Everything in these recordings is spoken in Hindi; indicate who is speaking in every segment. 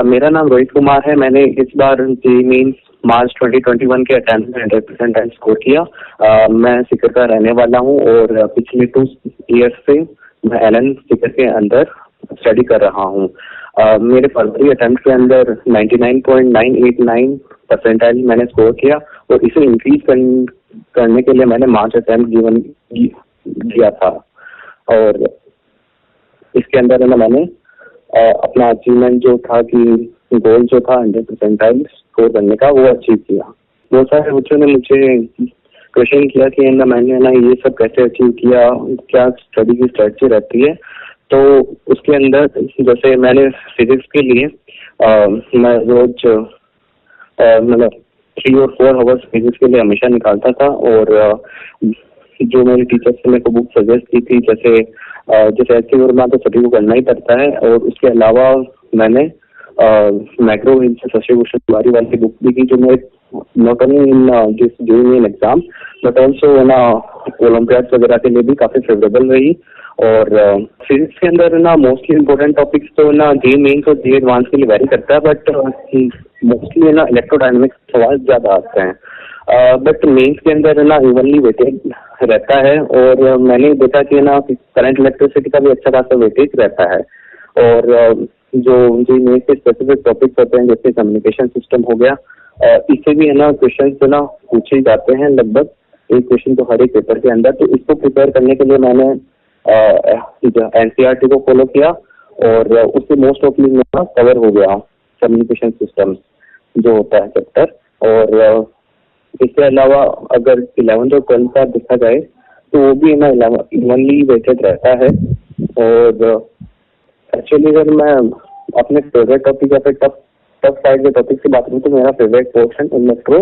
Speaker 1: मेरा नाम रोहित कुमार है। मैंने इस बार जेईई मेंस मार्च 2021 के अटेम्प्ट में 100% स्कोर किया। मैं सीकर का रहने वाला हूं और पिछले 2 ईयर्स से मैं एलएन सीकर के अंदर स्टडी कर रहा हूं। मेरे फरवरी अटेम्प्ट के अंदर 99.989 परसेंटाइल मैंने स्कोर किया और इसे इंक्रीज करने के लिए मैंने मार्च अटेम्प्ट दिया था और इसके अंदर मैंने अपना अचीवमेंट जो था कि गोल जो था 100% स्कोर करने का वो अचीव किया। बहुत सारे बच्चों ने मुझे क्वेश्चन किया कि मैंने ये सब कैसे अचीव किया, क्या स्टडी की स्ट्रेटजी रहती है। तो उसके अंदर जैसे मैंने फिजिक्स के लिए मैं रोज मतलब 3 और 4 आवर्स फिजिक्स के लिए हमेशा निकालता था और जो मेरे टीचर्स ने मेरे को बुक सजेस्ट की थी जैसे ऐसी वर्मा तो सभी को करना ही पड़ता है और उसके अलावा मैंने मैक्रो से शशि भूषण तिवारी वाली बुक भी की जो मैं not only in this JEE main exam but also olympiad वगैरह के लिए भी काफी फेवरेबल रही। और फिजिक्स के अंदर मोस्टली इम्पोर्टेंट टॉपिक्स तो जेईई मेंस और जेईई एडवांस के लिए वेरी करता है बट मोस्टली इलेक्ट्रोडायनेमिक्स सवाल ज्यादा आते हैं। बट मेंस के अंदर इवनली वेटेज रहता है और मैंने देखा कि करंट इलेक्ट्रिसिटी का भी अच्छा खासा वेटेज रहता है। और जो मेंस के स्पेसिफिक टॉपिक्स होते हैं जैसे कम्युनिकेशन सिस्टम हो गया, इससे भी क्वेश्चन पूछे जाते हैं लगभग एक क्वेश्चन तो हर एक पेपर के अंदर। तो इसको प्रिपेयर करने के लिए मैंने एनसीईआरटी को फॉलो किया और उससे मोस्ट ऑफली मेरा कवर हो गया कम्युनिकेशन सिस्टम जो होता है चैप्टर। और इसके अलावा अगर 11th और 12th का देखा जाए तो वो भी इवनली वेटेड रहता है। और एक्चुअली अगर मैं अपने फेवरेट टॉपिक या फिर टफ साइड के टॉपिक से बात करूँ तो मेरा फेवरेट पोर्शन इलेक्ट्रो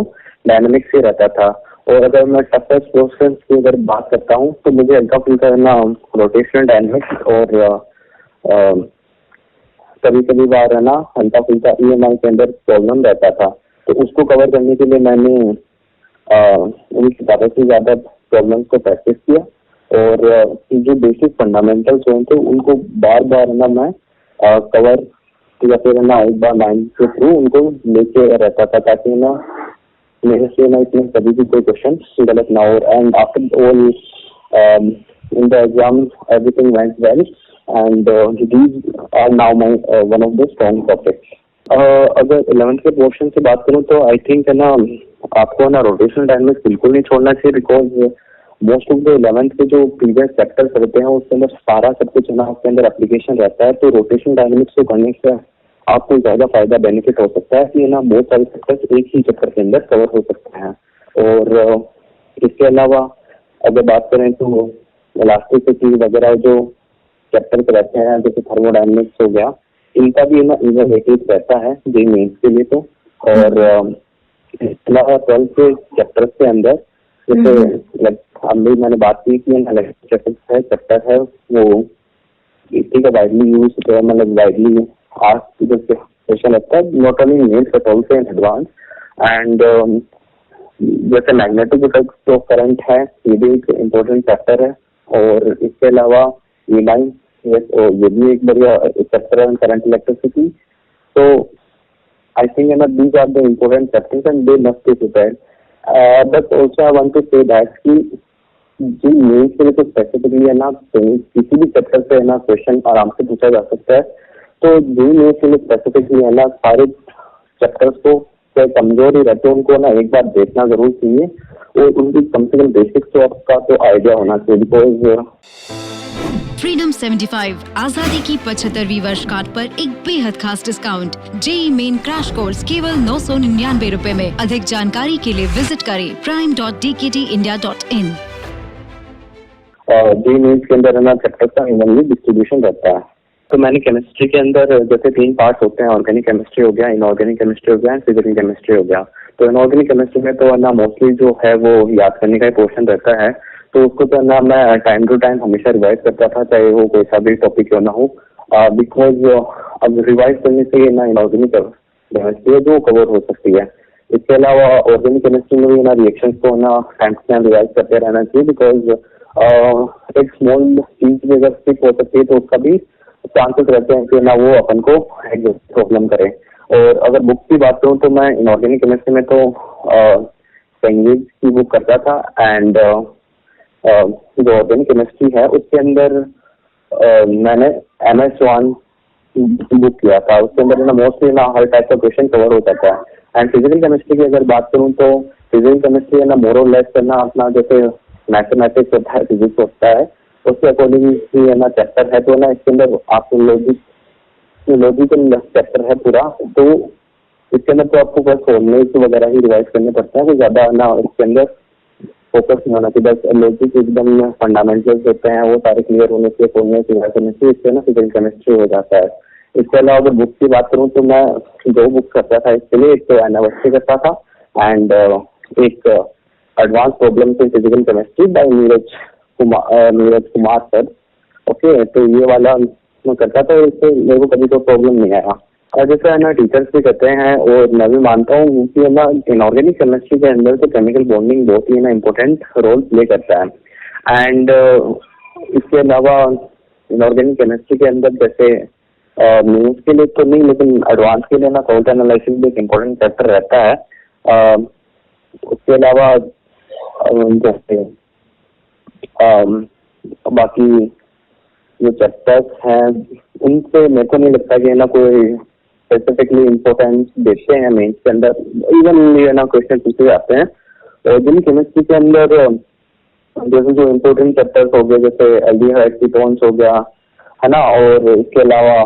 Speaker 1: डायनेमिक्स से रहता था। और अगर मैं टफेस्ट पोर्शन की अगर बात करता हूँ तो मुझे हल्का फुल्का रोटेशनल डायनेमिक्स और कभी कभी बार हल्का फुल्का ईएमआई के अंदर प्रॉब्लम रहता था। तो उसको कवर करने के लिए मैंने उन किताबों से ज्यादा प्रॉब्लम्स को प्रैक्टिस किया और जो बेसिक फंडामेंटल्स हुए थे उनको बार बार मैं कवर या फिर एक बार माइंड के थ्रू उनको लेके रहता था ताकि मेरे से इसमें कभी भी कोई क्वेश्चन गलत ना हो। And after all in the exam everything went well and these are now my one of the strong topics. अगर 11th के पोर्शन से बात करूं तो आई थिंक आपको रोटेशनल डायनेमिक्स बिल्कुल नहीं छोड़ना चाहिए because most of the 11th के जो प्रीवियस चैप्टर्स रहते हैं उसके अंदर सारा सब कुछ उसके अंदर एप्लीकेशन रहता है। तो रोटेशनल डायनेमिक्स को करने से आपको ज्यादा फायदा बेनिफिट हो सकता है कि बहुत सारे चैप्टर्स एक ही चैप्टर के अंदर कवर हो सकते हैं। और इसके अलावा अगर बात करें तो इलास्टिसिटी वगैरह जो चैप्टर्स रहते हैं जैसे थर्मोडायनेमिक्स हो गया, इनका भी इवन वेटेज रहता है जेईई मेंस के लिए। तो और इसके अलावा 12th के चैप्टर्स के अंदर जैसे अभी मैंने बात की कि चैप्टर है वो इसी का वाइडली यूज मतलब वाइडली आस्क्ड क्वेश्चन लगता है not only mains but also in advance. And जैसे मैग्नेटिक इफेक्ट्स ऑफ करंट है ये भी एक इम्पोर्टेंट चैप्टर है। और इसके अलावा ईएमआई ये भी एक बढ़िया चैप्टर है करंट इलेक्ट्रिसिटी। तो I think these are the important chapters and they must be prepared. But also I want to say that कि जो मेंस के लिए तो स्पेसिफिकली किसी भी चैप्टर से क्वेश्चन आराम से पूछा जा सकता है। तो जेईई मेंस के लिए स्पेसिफिकली सारे चैप्टर्स को कमजोर ही रहते हैं उनको एक बार देखना जरूर चाहिए और उनकी कम से कम बेसिक्स तो आपका तो आइडिया होना चाहिए। बिकॉज
Speaker 2: फ्रीडम 75 आजादी की 75वीं वर्षगांठ पर एक बेहद खास discount JEE main crash course केवल 999 रुपए में। अधिक जानकारी के लिए विजिट करें prime.dktindia.in।
Speaker 1: जेईई मेंस के अंदर चैप्टर का इवनली डिस्ट्रीब्यूशन रहता है। तो मैंने केमिस्ट्री के अंदर जैसे 3 पार्ट्स होते हैं, ऑर्गेनिक केमिस्ट्री हो गया, इनऑर्गेनिक केमिस्ट्री हो गया, फिजिकल केमिस्ट्री हो गया। तो इनऑर्गेनिक केमिस्ट्री में तो मोस्टली जो है वो याद करने का पोर्शन रहता है। तो उसको तो मैं टाइम टू टाइम हमेशा रिवाइज करता था चाहे वो कोई सा भी टॉपिक क्यों ना हो बिकॉज अब रिवाइज करने से इनऑर्गेनिक केमिस्ट्री जो कवर हो सकती है। इसके अलावा ऑर्गेनिक केमिस्ट्री में भी रिएक्शंस को टाइम टू टाइम रिवाइज करते रहना चाहिए बिकॉज एक स्मॉल चीज भी अगर स्किप हो सकती है तो उसका भी चांसेस रहते हैं कि ना वो अपन को प्रॉब्लम करे। और अगर बुक की बात करूँ तो मैं इनऑर्गेनिक केमिस्ट्री में तो पेंगविन की बुक करता था, एंड जो ऑर्गेनिक केमिस्ट्री है उसके अंदर मैंने MS स्वान बुक किया था। उसके अंदर ना मोस्टली ना हर टाइप का क्वेश्चन कवर हो जाता है। एंड फिजिकल केमिस्ट्री की अगर बात करूँ तो फिजिकल केमिस्ट्री है ना मोर और लेस करना अपना जैसे मैथमेटिक्स होता है, फिजिक्स होता है, उसके अकॉर्डिंग ही है ना चैप्टर है। तो ना इसके अंदर आपको लॉजिकल चैप्टर है पूरा, तो इसके अंदर तो आपको बस फॉर्मूलेज वगैरह ही रिवाइज करने पड़ते हैं, कोई ज्यादा ना इसके अंदर फोकस नहीं होना चाहिए। बस लॉजिक एकदम फंडामेंटल्स होते हैं वो सारे क्लियर होने से फॉर्मूलेज रिवाइज करने से इससे ना फिजिकल केमिस्ट्री हो जाता है। इसके अलावा अगर बुक की बात करूँ तो मैं 2 बुक करता था इसके लिए, एक तो एनावर्सिटी करता था एंड एक advance problem in physical chemistry bye Neeraj Kumar sir. Okay, तो ये वाला मैं करता था, इससे मेरे को कभी कोई प्रॉब्लम नहीं आया। और जैसे है ना टीचर्स भी कहते हैं और मैं भी मानता हूँ कि है ना इनऑर्गेनिक केमिस्ट्री के अंदर तो केमिकल बॉन्डिंग बहुत ही ना इम्पोर्टेंट रोल प्ले करता है। एंड इसके अलावा इनऑर्गेनिक केमिस्ट्री के अंदर जैसे मीन्स के लिए तो नहीं, लेकिन एडवांस के लिए ना सॉल्ट एनालिसिस भी एक इम्पोर्टेंट फैक्टर रहता है। उसके अलावा जैसे बाकी जो चैप्टर्स हैं उनसे मेरे को नहीं लगता कि ना कोई स्पेसिफिकली इम्पोर्टेंस देते हैं मेंस के अंदर, इवन ये ना क्वेश्चन पूछे जाते हैं। ऑर्गेनिक केमिस्ट्री के अंदर जैसे जो इम्पोर्टेंट चैप्टर्स हो गए जैसे एल्डिहाइड कीटोन्स हो गया है ना, और इसके अलावा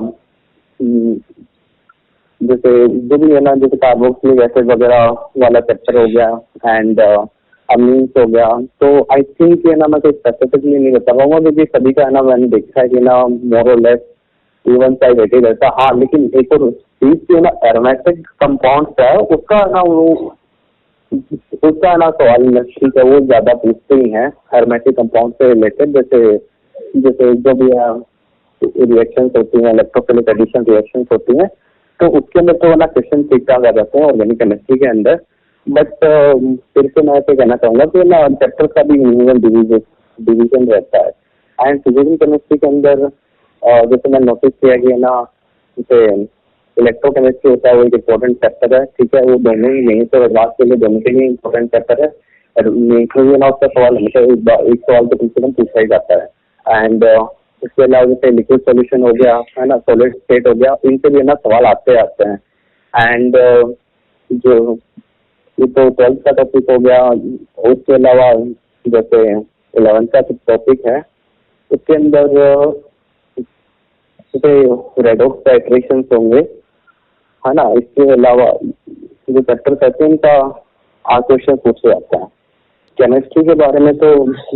Speaker 1: जैसे जो भी है ना जैसे कार्बोक्सिलिक एसिड वगैरह वाला चैप्टर हो गया एंड अमीन्स हो गया, तो आई थिंक ये ना मैं कोई स्पेसिफिकली नहीं बता पाऊंगा क्योंकि सभी का है ना मैंने देखा है कि ना मोर और लेस इवन साइड रेटेड रहता है। हाँ, लेकिन एक और चीज की ना एरोमेटिक कंपाउंड है उसका ना सवाल ठीक है वो ज्यादा पूछते ही हैं एरोमेटिक कंपाउंड से रिलेटेड, जैसे जो भी रिएक्शंस होती हैं, इलेक्ट्रोफिलिक एडिशन रिएक्शंस होती हैं, तो उसके अंदर तो ना क्वेश्चन ठीक ठाक आ जाते हैं ऑर्गेनिक केमिस्ट्री के अंदर। बट फिर से मैं ऐसे कहना चाहूंगा कि ना चैप्टर का भी मिनिमम डिवीजन रहता है। एंड फिजिकल केमिस्ट्री के अंदर जैसे मैंने नोटिस किया कि ना जैसे इलेक्ट्रोकेमिस्ट्री होता है वो एक इम्पोर्टेंट चैप्टर है, ठीक है, वो दोनों ही नहीं तो एडवांस के लिए दोनों के लिए इम्पोर्टेंट चैप्टर है। ना उसका सवाल हमेशा एक सवाल तो कम से कम पूछा ही जाता है। एंड इसके अलावा जैसे लिक्विड सॉल्यूशन हो गया है ना, सॉलिड स्टेट हो गया, इनसे भी ना सवाल आते हैं। एंड जो ये तो 12th का टॉपिक हो गया, उसके अलावा जैसे 11th का टॉपिक है उसके अंदर जैसे रेडॉक्स का इटरेशंस होंगे है ना, इसके अलावा जो चैप्टर कहते हैं इनका क्वेश्चन पूछे जाता है। केमिस्ट्री के बारे में तो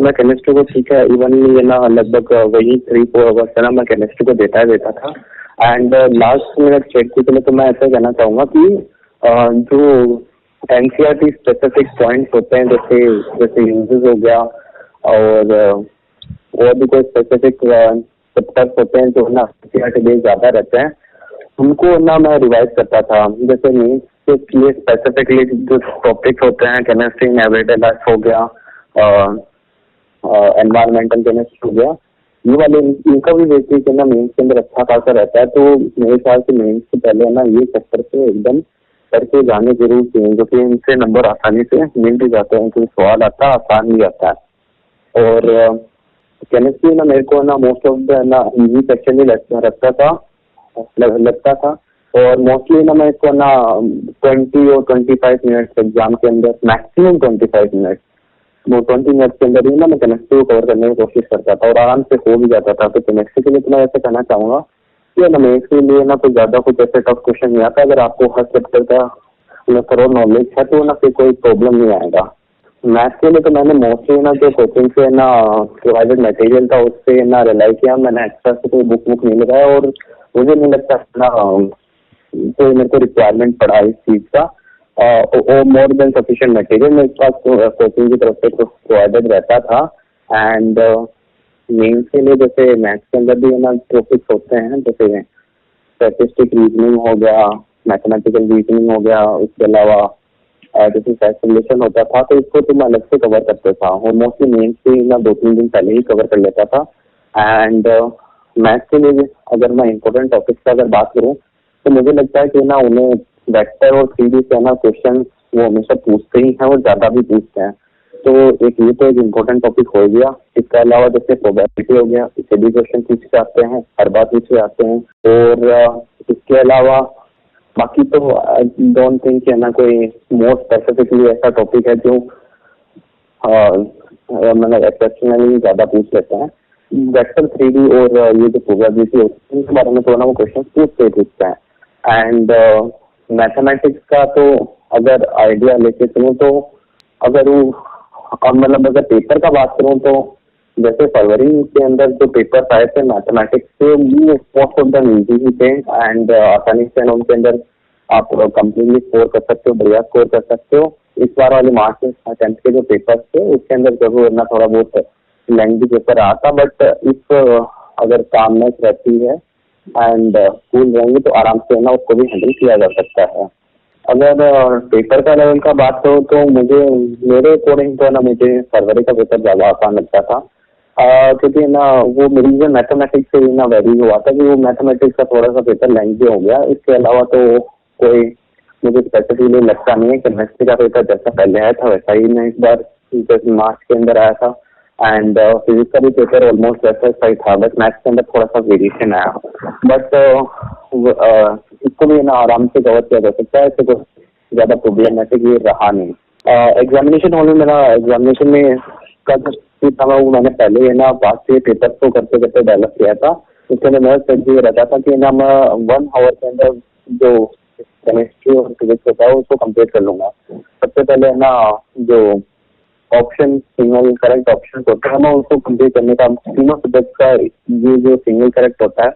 Speaker 1: मैं केमिस्ट्री को ठीक है इवन ये ना लगभग वही 3-4 आवर्स है ना मैं केमिस्ट्री को देता था। एंड लास्ट मिनट चेक के लिए तो मैं ऐसा कहना चाहूँगा कि जो NCERT स्पेसिफिक पॉइंट्स होते हैं जैसे यूजेस हो गया और भी कोई स्पेसिफिक चैप्टर्स होते हैं जो ना NCERT बेस्ड ज़्यादा रहते हैं, उनको ना मैं रिवाइज करता था। जैसे मीन्स के लिए स्पेसिफिकली जो टॉपिक्स होते हैं केमिस्ट्री में एवरीडे लाइफ हो गया, एनवायरमेंटल केमिस्ट्री हो गया, ये वाले इनका भी बेसिक ना मेंस के अंदर अच्छा खासा रहता है। तो मेरे ख्याल से मेंस से पहले ना ये चैप्टर पे एकदम करके जाने जरूर चाहिए, जो कि इनसे नंबर आसानी से मिल भी जाते हैं क्योंकि सवाल आता है आसान भी आता है। और केमिस्ट्री ना मेरे को ना मोस्ट ऑफ द ना इजी सेक्शन ही लगता था और मोस्टली ना मैं इसको ना 20 और 25 मिनट्स एग्जाम के अंदर मैक्सिमम 25 मिनट वो 20 मिनट के अंदर ही ना मैं केमिस्ट्री को कवर करने की कोशिश करता था और आराम से हो भी जाता था। तो केमिस्ट्री के लिए तो मैं ऐसे कहना चाहूँगा कि ना मेथ्स के लिए ना कुछ ज़्यादा कुछ ऐसे टफ क्वेश्चन नहीं आता। अगर आपको हर चैप्टर का थोड़ा नॉलेज है तो ना फिर कोई प्रॉब्लम नहीं आएगा। मैथ्स के लिए तो मैंने मोस्टली ना जो कोचिंग से ना प्रोवाइडेड मटेरियल था उससे ना रिलाई किया, मैंने एक्स्ट्रा से कोई बुक नहीं लगाया और मुझे नहीं लगता ना तो मेरे को रिक्वायरमेंट पड़ा इस चीज़ का। और मोर देन सफिशिएंट मटेरियल मेरे पास कोचिंग की तरफ से प्रोवाइडेड रहता था। एंड मेंस के लिए जैसे मैथ्स के अंदर भी ना टॉपिक्स होते हैं जैसे स्टैटिस्टिक रीजनिंग हो गया, मैथमेटिकल रीजनिंग हो गया, उसके अलावा जैसे कैलकुलेशन होता था तो इसको तो मैं अलग से कवर करता था और मोस्टली मेंस से ना 2-3 दिन पहले ही कवर कर लेता था। एंड मैथ के लिए अगर मैं इम्पोर्टेंट टॉपिक्स का अगर बात करूँ तो मुझे लगता है कि ना उन्हें वेक्टर और 3D से ना क्वेश्चन वो हमेशा पूछते ही हैं और ज्यादा भी पूछते हैं। तो ये तो एक इम्पोर्टेंट टॉपिक हो गया। इसके अलावा जैसे प्रोबेबिलिटी हो गया, इससे भी क्वेश्चन पूछे जाते हैं, हर बार पूछे जाते हैं। और इसके अलावा बाकी तो आई डोंट थिंक है ना कोई मोर स्पेसिफिकली ऐसा टॉपिक है जो मतलब एक्सेप्शनली ज्यादा पूछ लेते हैं। वेक्टर 3D और ये जो प्रोबेबिलिटी होती है इनके बारे में थोड़ा वो क्वेश्चन पूछते हैं। एंड मैथमेटिक्स का तो अगर आइडिया लेके चलूँ तो अगर वो मतलब अगर पेपर का बात करूँ तो जैसे फरवरी के अंदर जो पेपर आए थे मैथमेटिक्स के मोस्ट ऑफ द इजी ही थे एंड आसानी से उनके अंदर आप कंप्लीटली स्कोर कर सकते हो, बढ़िया स्कोर कर सकते हो। इस बार वाले मार्च टेंथ के जो पेपर्स थे उसके अंदर जरूर ना थोड़ा बहुत लेंथी पेपर आता, बट इफ अगर कामनेस रहती है एंड कूल रहेंगे तो आराम से ना उसको भी हैंडल किया जा सकता है। अगर पेपर का लेवल का बात करूँ तो मेरे अकॉर्डिंग तो ना मुझे फरवरी का पेपर ज़्यादा आसान लगता था, क्योंकि ना वो मेरी जो मैथमेटिक्स से ना वेरी हुआ था कि वो मैथमेटिक्स का थोड़ा सा पेपर लेंथी हो गया। इसके अलावा तो कोई मुझे स्पेसिफिकली लगता नहीं है। केमिस्ट्री का पेपर जैसा पहले आया था वैसा ही मैं इस बार जैसे मार्च के अंदर आया था एंड फिजिक्स का भी पेपर ऑलमोस्ट वैसा ही था, बट मैथ्स के अंदर थोड़ा सा वेरिएशन आया। बट इसको भी ना आराम से कवर किया जा सकता है, तो ज्यादा प्रॉब्लमेटिक ये रहा नहीं। एग्जामिनेशन हॉल में मेरा एग्जामिनेशन में का जो था वो मैंने पहले है ना पास के पेपर को करते करते डेवलप किया था। उसके अंदर मेरा स्ट्रेटजी ये रहता था कि ना मैं 1 आवर के अंदर जो केमिस्ट्री और फिजिक्स होता है उसको कंप्लीट कर लूंगा। सबसे पहले ना जो ऑप्शन सिंगल करेक्ट ऑप्शन होता है मैं उसको कंप्लीट करने का, तीनों सब्जेक्ट का ये जो सिंगल करेक्ट होता है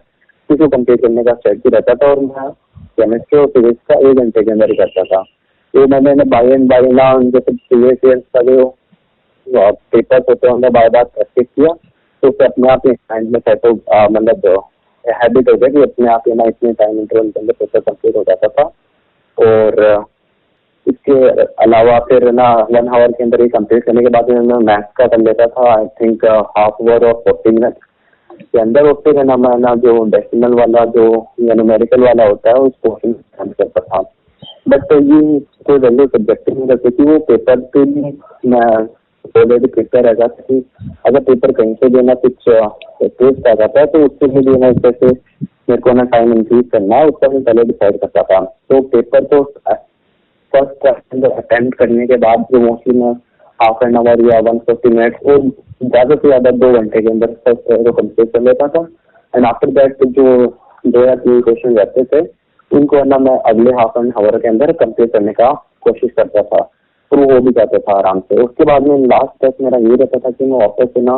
Speaker 1: उसको कंप्लीट करने का स्ट्रेटजी रहता था। और मैं केमिस्ट्री और फिजिक्स का 1 घंटे के अंदर ही करता था। तो मैंने बाय एंड बाय ना जैसे प्रीवियस ईयर का जो पेपर्स होते हैं बार बार प्रैक्टिस किया तो उससे अपने आप ही माइंड में सेट हो, मतलब हैबिट हो गया कि अपने आप ही ना इतने टाइम इंटरवल के अंदर पेपर कंप्लीट हो जाता था। और इसके अलावा फिर ना 1 आवर के अंदर ही कंप्लीट करने के बाद मैं मैथ्स का कर लेता था आई थिंक हाफ आवर और 40 मिनट के अंदर। और फिर ना मैं ना जो डेसिमल वाला जो या न्यूमेरिकल वाला होता है उसको करता था। बट ये कोई वैल्यू सब्जेक्टिव नहीं करती थी, वो पेपर पे भी मैं ऑलरेडी प्रिपेयर रहता था कि अगर पेपर कहीं से देना कुछ टेस्ट आ जाता है तो उसके लिए भी ना जैसे मेरे को ना टाइम इंक्रीज करना है उसका मैं पहले डिसाइड करता था। तो पेपर तो फर्स्ट अटेम्प्ट करने के बाद जो मोस्टली मैं हाफ एन आवर या 140 मिनट और ज़्यादा से ज़्यादा 2 घंटे के अंदर फर्स्ट कंप्लीट कर लेता था। एंड आफ्टर दैट जो 2 या 3 क्वेश्चन रहते थे उनको है ना मैं अगले हाफ एन आवर के अंदर कंप्लीट करने का कोशिश करता था और वो हो भी जाता था आराम से। उसके बाद में लास्ट टेस्ट मेरा ये रहता था कि मैं वापस से ना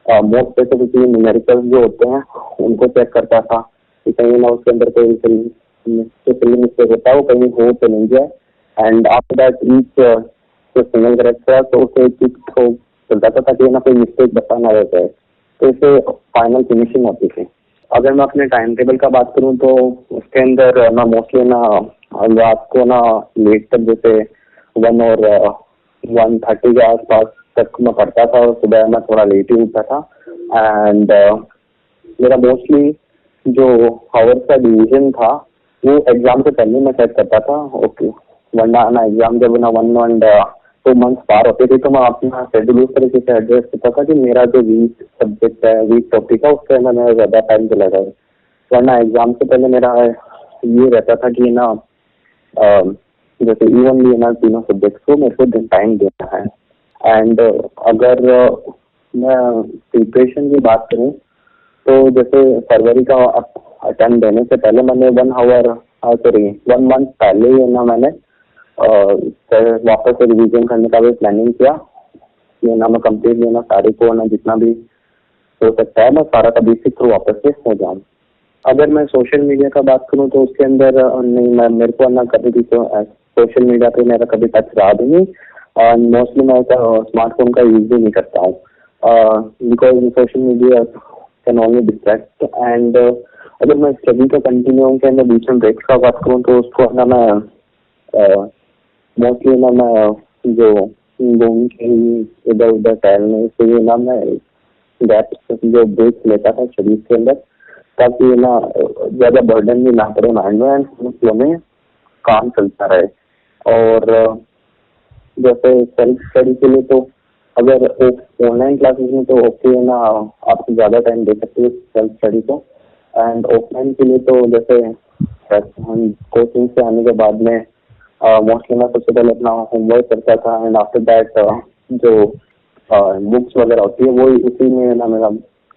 Speaker 1: मोस्ट स्पेसिफिकली न्यूमेरिकल जो होते हैं उनको चेक करता था कि कहीं ना उसके अंदर कोई मिस्टेक होता है वो कहीं हो तो नहीं जाए। एंड आफ्टर दैट ईच जो सिंगल करेक्ट था तो उसे एक चलता था कि ना कोई मिस्टेक बताना रहता है, तो इससे फाइनल फिनिशिंग होती थी। अगर मैं अपने टाइम टेबल का बात करूं तो उसके अंदर ना मोस्टली ना रात को ना लेट तक जैसे 1 और 1:30 के आसपास तक मैं पढ़ता था और सुबह मैं थोड़ा लेट ही उठता था। एंड मेरा मोस्टली जो आवर्स का डिवीजन था वो एग्जाम से पहले मैं सेट करता था। ओके, वरना ना एग्जाम जब ना 1 and 2 months पार होते थे तो मैं अपना शेड्यूल उस तरीके से एडजस्ट करता था कि मेरा जो वीक सब्जेक्ट है वीक टॉपिक है उससे मैंने ज़्यादा टाइम चला जाए। वरना एग्जाम से पहले मेरा ये रहता था कि ना जैसे इवनली ना तीनों सब्जेक्ट को मेरे को टाइम देना है। एंड अगर मैं प्रिपरेशन की बात करूँ तो जैसे फरवरी का अटेम्प्ट देने से पहले मैंने 1 month पहले ही ना मैंने वापस से रिवीजन करने का भी प्लानिंग किया कि ना मैं कंप्लीट लेना सारे को ना जितना भी हो सकता है मैं सारा का बेसिक थ्रू वापस से हो जाऊँ। अगर मैं सोशल मीडिया का बात करूँ तो उसके अंदर नहीं, मैं मेरे को ना कभी भी तो सोशल मीडिया पे मेरा कभी टच रहा भी नहीं और मोस्टली मैं स्मार्टफोन का यूज भी नहीं करता हूँ because social media can only distract. And अगर मैं स्टडी का कंटिन्यू के अंदर बीच में ब्रेक्स का बात करूँ तो उसको ना मैं मोस्टली ना मैं जो घूम के इधर उधर टहलने से ना मैं गैप जो ब्रेक लेता था शरीर के अंदर ताकि ना ज़्यादा बर्डन भी ना पड़े माइंड में एंड फ्लो में काम चलता रहे। और जैसे सेल्फ स्टडी के लिए तो अगर ऑनलाइन क्लासेस में तो ओके है ना, आप ज़्यादा टाइम दे सकते हो सेल्फ स्टडी को। एंड ऑफलाइन के लिए तो जैसे हम कोचिंग से आने के बाद में मोस्टली मैं सबसे पहले अपना होमवर्क करता था एंड आफ्टर दैट जो बुक्स वगैरह होती है वो उसी में ना मेरा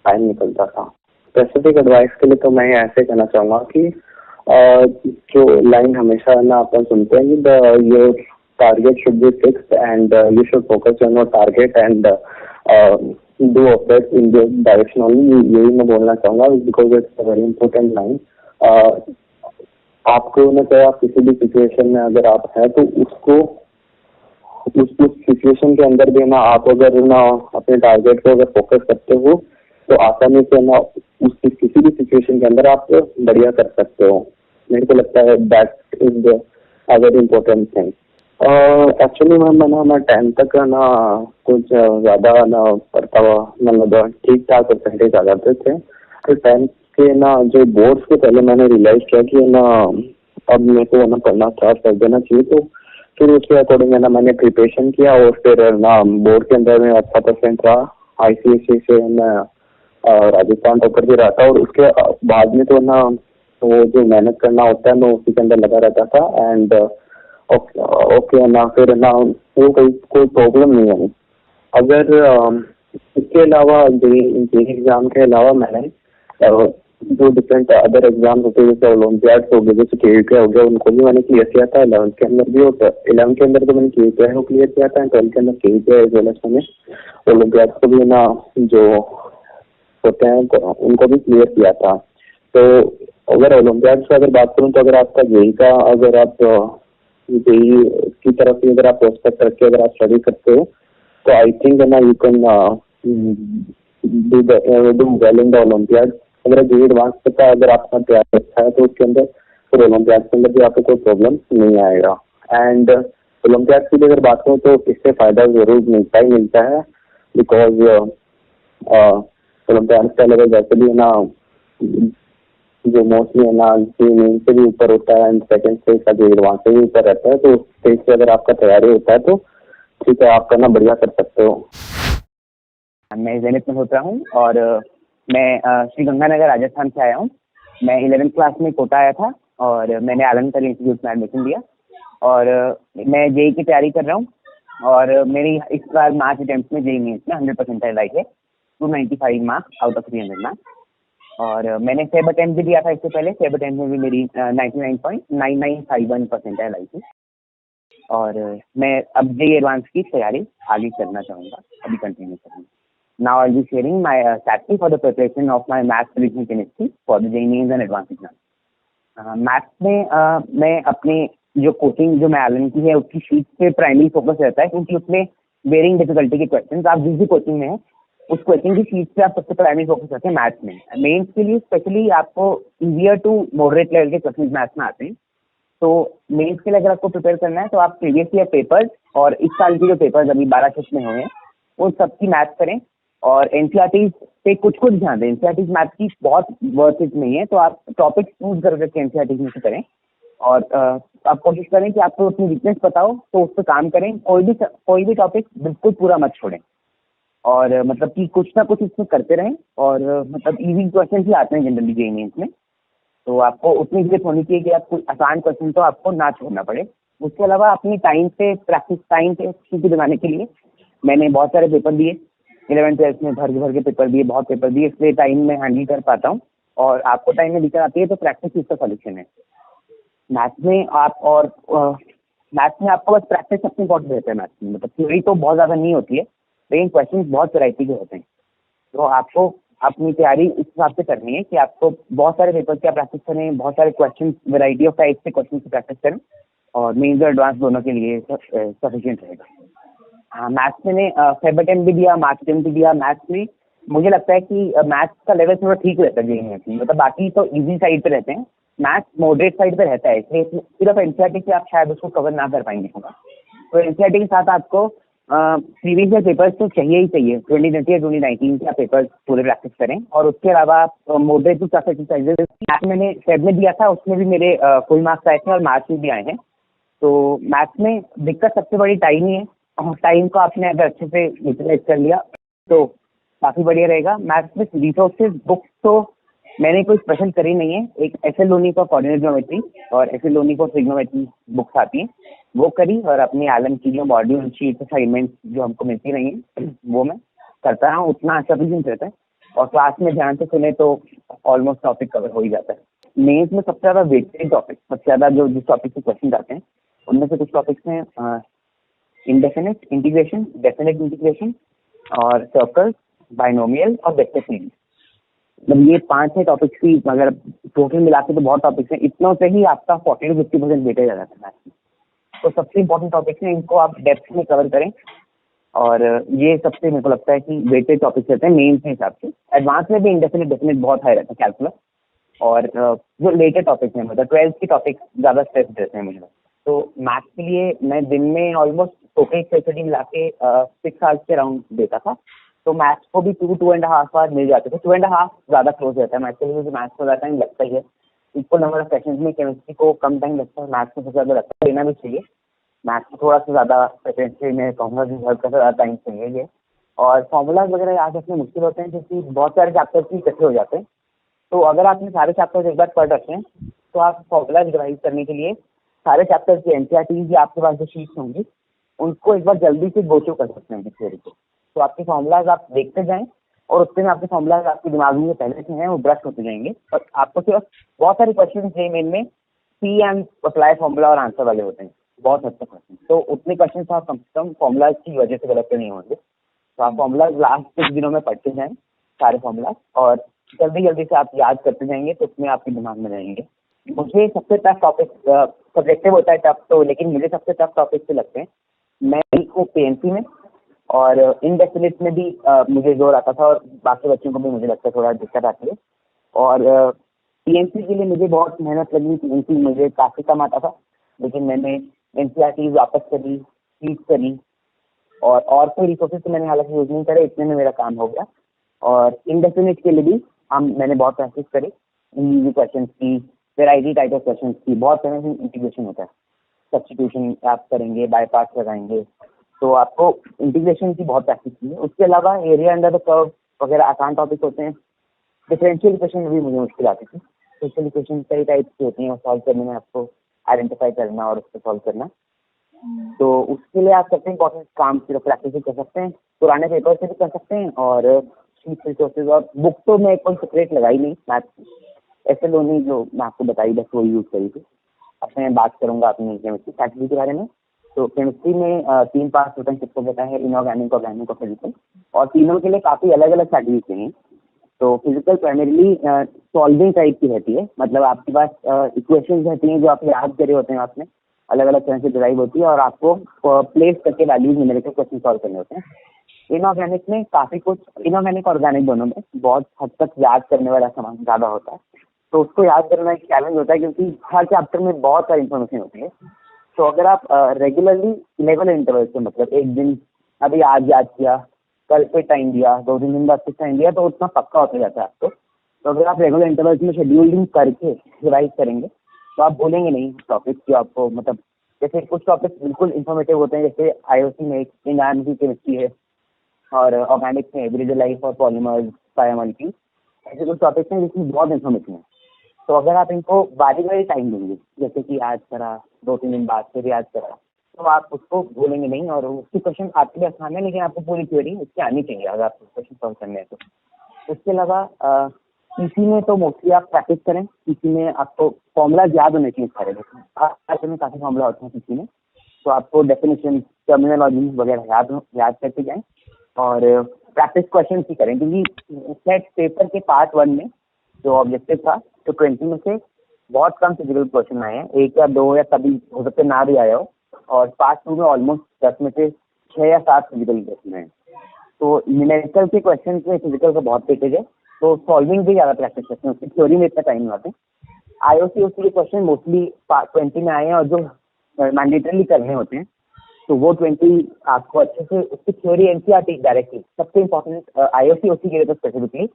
Speaker 1: टाइम निकलता था। स्पेसिफिक एडवाइस के लिए तो मैं ऐसे कहना चाहूँगा कि जो लाइन हमेशा ना अपन सुनते हैं कि your target should be fixed and you should focus on your target and do operate in this direction only, यही मैं बोलना चाहूँगा because it's a very important line. आपको ना चाहे आप किसी भी सिचुएशन में अगर आप हैं तो उसको उस सिचुएशन के अंदर भी ना आप अगर ना अपने टारगेट को अगर फोकस करते हो तो आसानी से ना उस किसी भी सिचुएशन के अंदर आप बढ़िया कर सकते हो। मेरे को लगता है that is a very important thing. Actually मैं 10th तक ना कुछ ज़्यादा ना पढ़ता हुआ मतलब ठीक ठाक परसेंटेज आ जाते थे। तो 10th के ना जो बोर्ड्स के पहले मैंने रियलाइज किया कि ना अब मेरे को ना पढ़ना स्टार्ट कर देना चाहिए। तो फिर उसके अकॉर्डिंग है ना मैंने प्रिपरेशन किया और फिर ना बोर्ड के अंदर में अच्छा परसेंट रहा। ICSE से मैं राजस्थान टॉपर भी रहा था और उसके बाद में तो ना वो जो मेहनत करना होता है मैं उसी के अंदर लगा रहता था। एंड ओके ना फिर ना वो कोई प्रॉब्लम नहीं है। अगर इसके अलावा जेईई एग्जाम के अलावा मैंने जो डिफरेंट अदर एग्जाम होते हैं जैसे ओलंपियाड हो गए, जैसे KUET हो गया, उनको भी मैंने क्लियर किया था 11th के अंदर भी। और 11th के अंदर तो मैंने KUET को क्लियर किया था, 12th के अंदर KUET एज वेल एज मैंने ओलंपियाड को भी ना जो होते हैं उनको भी क्लियर किया था। तो अगर ओलंपियाड से अगर बात करूँ तो अगर आपका जेईई का अगर आप जेईई की तरफ से अगर आप प्रोस्पेक्ट रख के अगर आप स्टडी करते हो तो आई थिंक ना you can do well in the olympiad. अगर जेईई एडवांस का अगर आपका तैयार अच्छा है तो उसके अंदर फिर ओलंपियाड के अंदर भी आपको कोई प्रॉब्लम नहीं आएगा। एंड ओलंपियाड की भी अगर बात करूँ तो इससे फायदा जरूर मिलता ही मिलता है बिकॉज ओलंपियाड का लेवल वैसे भी ना जो मोस्टली है ना मेन से भी ऊपर होता है एंड सेकंड स्टेज का जो एडवांस से भी ऊपर रहता है। तो उस स्टेज से अगर आपका तैयारी होता है तो ठीक है, आप करना बढ़िया कर सकते हो।
Speaker 3: मैं ज़ेनिथ मल्होत्रा हूँ और मैं श्री गंगानगर राजस्थान से आया हूँ। मैं 11th क्लास में कोटा आया था और मैंने आलमगीर इंस्टीट्यूट में एडमिशन लिया और मैं जेईई की तैयारी कर रहा हूँ। और मेरी इस बार मार्च अटेम्प्ट में जेईई मेंस में 100% आई है, 295 मार्क्स आउट ऑफ 300 मार्क्स। और मैंने सेब अटेम्प्ट भी दिया था इससे पहले, सेब अटेम्प्ट में भी मेरी 99.9951% आई थी। और मैं अब जेईई एडवांस की तैयारी आगे करना चाहूँगा, अभी कंटिन्यू करूँगा। Now I'll be sharing my strategy for the preparation of my maths, reasoning, chemistry for the JEE Mains and Advanced exam. Maths में मैं अपनी जो कोचिंग जो मैं एलन की है उसकी शीट पे प्राइमरी फोकस रहता है क्योंकि उसमें वेरिंग डिफिकल्टी के क्वेश्चंस आप जिस भी कोचिंग में है उस कोचिंग की शीट पे आप सबसे प्राइमरी फोकस करते हैं मैथ्स में। मेंस के लिए स्पेशली आपको इजियर टू मॉडरेट लेवल के क्वेश्चंस मैथ्स में आते हैं। तो मेंस के लिए अगर आपको प्रिपेयर करना है तो आप प्रीवियस ईयर पेपर्स और इस साल के जो पेपर्स अभी 12 शिफ्ट में हुए हैं उन सबकी मैथ्स करें और एनसीईआरटी पे कुछ ध्यान दें। एनसीईआरटी मैथ्स की बहुत वर्थ इट नहीं है, तो आप टॉपिक चूज करके एनसीईआरटी में से करें और आप कोशिश करें कि आपको अपनी वीकनेस पता हो तो उस पर काम करें। कोई भी टॉपिक बिल्कुल पूरा मत छोड़ें और मतलब कि कुछ ना कुछ इसमें करते रहें। और मतलब इजी क्वेश्चन ही आते हैं जनरली जेईई मेंस में, तो आपको उतनी हिम्मत होनी चाहिए कि आपको आसान क्वेश्चन तो आपको ना छोड़ना पड़े। उसके अलावा अपनी टाइम पे प्रैक्टिस, टाइम पे स्थिति बनाने के लिए मैंने बहुत सारे पेपर दिए 11th-12th में, भर के पेपर दिए, बहुत पेपर दिए, इसलिए टाइम में हैंडल कर पाता हूँ। और आपको टाइम में दिक्कत आती है तो प्रैक्टिस इसका सॉल्यूशन है। मैथ्स में आपको बस प्रैक्टिस सबसे इम्पोर्टेंट रहता है। मैथ्स में मतलब थ्योरी तो बहुत ज़्यादा नहीं होती है लेकिन क्वेश्चन बहुत वैरायटी के होते हैं। तो आपको अपनी तैयारी इस हिसाब से करनी है कि आपको बहुत सारे पेपर की प्रैक्टिस करें, बहुत सारे क्वेश्चन, वैरायटी ऑफ टाइप से क्वेश्चन की प्रैक्टिस करें और मेंस और एडवांस दोनों के लिए सफिशिएंट रहेगा। हाँ, मैथ्स मैंने फेब अटेम्प्ट भी दिया, मार्च अटेम्प्ट भी दिया। मैथ्स में मुझे लगता है कि मैथ्स का लेवल थोड़ा ठीक रहता है जेईई में, मतलब बाकी तो इजी साइड पे रहते हैं, मैथ्स मॉडरेट साइड पे रहता है। इसलिए सिर्फ एनसीईआरटी से आप शायद उसको कवर ना कर पाएंगे होगा। तो एनसीईआरटी के साथ आपको प्रीवियस ईयर पेपर्स तो चाहिए ही चाहिए, 2020 या 2019 के पेपर्स पूरे प्रैक्टिस करें। और उसके अलावा आप मॉडरेट टफ एक्सरसाइजेस मैंने फेब में दिया था, उसमें भी मेरे फुल मार्क्स आए थे और मार्क्स में भी आए हैं। तो मैथ्स में दिक्कत सबसे बड़ी टाइम ही है, टाइम को आपने अगर अच्छे से यूटिलाइज कर लिया तो काफ़ी बढ़िया रहेगा। मैथ्स में रिसोर्सेज बुक्स तो मैंने कोई स्पेशल करी नहीं है, एक SL Loney for coordinate geometry और SL Loney for trigonometry books आती हैं वो करी, और अपनी एलन की जो मॉड्यूल शीट असाइनमेंट जो हमको मिलती नहीं है वो मैं करता रहा हूँ, उतना सफिशिएंट रहता है। और क्लास में ध्यान से सुने तो ऑलमोस्ट टॉपिक कवर हो ही जाता है। मेंस में सबसे ज़्यादा वेटेड टॉपिक, सबसे ज़्यादा जो जिस टॉपिक से क्वेश्चन आते हैं उनमें से कुछ टॉपिक्स हैं इंडेफिनिट इंटीग्रेशन, डेफिनेट इंटीग्रेशन और सर्कल, बाइनोमियल और वेक्टर सीरीज। मतलब ये 5-6 टॉपिक्स की अगर टोटल मिला के तो बहुत टॉपिक्स हैं, इतनों से ही आपका 40 to 50% वेटेज आ जाता है मैथ्स में। तो सबसे इंपॉर्टेंट टॉपिक्स हैं, इनको आप डेप्थ में कवर करें और ये सबसे मेरे को लगता है कि वेटेज टॉपिक्स रहते हैं मेन के हिसाब से। एडवांस में भी इंडेफिनिट डेफिनेट बहुत हाई रहता है कैलकुलस, और जो लेटेस्ट टॉपिक्स हैं मतलब 12th के टॉपिक्स ज़्यादा स्ट्रेस देते हैं मुझे। तो मैथ्स के लिए मैं दिन में ऑलमोस्ट टोटल स्टडी मिला के 6 आवर्स के अराउंड देता था। तो मैथ्स को भी 2.5 आवर्स मिल जाते थे। 2.5 ज़्यादा क्लोज रहता है मैथ्स के लिए, क्योंकि मैथ्स को ज़्यादा टाइम लगता ही है। इक्वल नंबर ऑफ सेशंस में केमिस्ट्री को कम टाइम लगता है, मैथ्स को सबसे ज़्यादा लगता है, लेना भी चाहिए। मैथ्स को थोड़ा सा ज़्यादा प्रेफरेंसली मैं कहूँगा कि घर का ज़्यादा टाइम चाहिए ये। और फॉर्मूलाज वगैरह याद रखने मुश्किल होते हैं क्योंकि बहुत सारे चैप्टर्स भी इकट्ठे हो जाते हैं। तो अगर आपने सारे चैप्टर्स एक बार पढ़ रखे हैं तो आप फॉर्मूलाज रिवाइज करने के लिए सारे चैप्टर्स की एनसीईआरटी या आपके पास जो शीट्स होंगी उनको एक बार जल्दी से गो थ्रू कर सकते हैं थ्योरी को। तो आपके फॉर्मूलाज आप देखते जाएं और उतने में आपके फॉर्मूलाज आपके दिमाग में पहले से हैं वो ब्रश होते जाएंगे। और आपको सिर्फ बहुत सारे क्वेश्चन जे मेन में सी एंड अप्लाई फॉर्मूला और आंसर वाले होते हैं, बहुत हद तक क्वेश्चन। तो उतने क्वेश्चन तो आप कम से कम फॉर्मूलाज की वजह से गलत नहीं होंगे। तो आप फॉर्मूलाज लास्ट कुछ दिनों में पढ़ते जाएं सारे फॉर्मूलाज, और जल्दी जल्दी से आप याद करते जाएंगे तो उसमें आपके दिमाग में रहेंगे। मुझे सबसे टफ टॉपिक सब्जेक्टिव होता है टफ तो, लेकिन मुझे सबसे टफ टॉपिक से लगते हैं। मैं को पीएनसी में और इनडेफिनिट में भी मुझे जोर आता था, और बाकी बच्चों को भी मुझे लगता है थोड़ा दिक्कत आती है। और पीएनसी के लिए मुझे बहुत मेहनत लगी, पीएनसी मुझे काफ़ी कम आता था, लेकिन मैंने एनसीईआरटी वापस करी, टीच करी, और कोई रिसोर्सेज तो मैंने हालांकि यूज नहीं करे, इतने में मेरा काम हो गया। और इनडेफिनिट के लिए भी मैंने बहुत प्रैक्टिस करी, इन क्वेश्चन की वेराइटी टाइप ऑफ क्वेश्चन की, बहुत तरह से इंटीग्रेशन होता है, सब्स्टिट्यूशन आप करेंगे, बाय पार्ट्स लगाएंगे, तो आपको इंटीग्रेशन की बहुत प्रैक्टिस की है। उसके अलावा एरिया अंडर द कर्व वगैरह आसान टॉपिक होते हैं। डिफरेंशियल इक्वेशन में भी मुझे मुश्किल आती थी। डिफरेंशियल इक्वेशन कई टाइप की होती हैं, सॉल्व करने में आपको आइडेंटिफाई करना और उसको सॉल्व करना। तो उसके लिए आप सबसे इम्पोर्टेंट काम सिर्फ प्रैक्टिस कर सकते हैं, पुराने पेपर से भी कर सकते हैं, और शीट रिसोर्सेज और बुक तो मैं कोई सेपरेट लगाई नहीं, मैथ एसएल लोनी जो मैं आपको बताई बस वो यूज़ करी थी। अब मैं बात करूँगा अपनी केमिस्ट्री स्ट्रैटेजी के बारे में। तो केमिस्ट्री में 3 पार्ट्स होते हैं, किसको कहता है इनऑर्गेनिक, ऑर्गेनिक और फिजिकल, और तीनों के लिए काफ़ी अलग अलग स्ट्रैटेजी चाहिए। तो फिजिकल प्राइमरीली सॉल्विंग टाइप की रहती है, मतलब आपके पास इक्वेशंस रहती हैं जो आप याद करे होते हैं, आपने अलग अलग तरह से डिराइव होती है, और आपको प्लेस करके वैल्यूज न्यूमेरिकल क्वेश्चन सॉल्व करने होते हैं। इनऑर्गेनिक में काफ़ी कुछ, इनऑर्गेनिक और ऑर्गेनिक दोनों में बहुत हद तक याद करने वाला सामान ज़्यादा होता है, तो उसको याद करना एक चैलेंज होता है क्योंकि हर चैप्टर में बहुत सारी इन्फॉर्मेशन होती है। तो अगर आप रेगुलरली लेवल इंटरवल से, मतलब एक दिन अभी आज याद किया, कल पे टाइम दिया, 2-3 दिन बाद कुछ टाइम दिया, तो उतना पक्का होता जाता है आपको। तो अगर आप रेगुलर इंटरवल्स में शेड्यूलिंग करके रिवाइज करेंगे तो आप भूलेंगे नहीं टॉपिक जो आपको, मतलब जैसे कुछ टॉपिक्स बिल्कुल इन्फॉर्मेटिव होते हैं, जैसे आईओसी में इनऑर्गेनिक केमिस्ट्री है, और ऑर्गेनिक में एवरेज लाइफ और पॉलीमर्स, बायोमॉलिक्यूल्स, ऐसे कुछ टॉपिक्स हैं जिसमें बहुत इन्फॉर्मेशन है। तो अगर आप इनको बारी बारी टाइम देंगे, जैसे कि आज करा, 2-3 दिन बाद फिर याद करा, तो आप उसको भूलेंगे नहीं, और उसकी क्वेश्चन आपके लिए आसान है, लेकिन आपको पूरी थ्योरी उसकी आनी चाहिए अगर आपको क्वेश्चन सॉल्व करने हैं तो। उसके अलावा पीसी में तो मोस्टली आप प्रैक्टिस करें। पीसी में आपको फॉर्मूला याद होने चाहिए सारे, लेकिन में काफ़ी फॉर्मूला होते हैं पीसी में, तो आपको डेफिनेशन, टर्मिनोलॉजी वगैरह याद करके जाएँ, और प्रैक्टिस क्वेश्चन ही करें, क्योंकि सेट पेपर के पार्ट 1 में जो ऑब्जेक्टिव था तो 20 में से बहुत कम फिजिकल क्वेश्चन आए हैं, 1 या 2 या कभी हो सकते ना भी आए हो, और पार्ट 2 में ऑलमोस्ट 10 में से 6 या 7 फिजिकल क्वेश्चन हैं। तो न्यूमेरिकल के क्वेश्चन में फिजिकल का बहुत पेटेज है, तो सॉल्विंग भी ज़्यादा प्रैक्टिस करते हैं, उसकी थ्योरी में इतना टाइम नहीं आते। आईओसी के क्वेश्चन मोस्टली 20 में आए हैं, और जो मैंडेटरली करने होते हैं तो वो 20 आपको अच्छे से उसकी थ्योरी एनसीईआरटी डायरेक्टली सबसे इम्पोर्टेंट आईओसी ओसी के लिए तो स्पेसिफिकली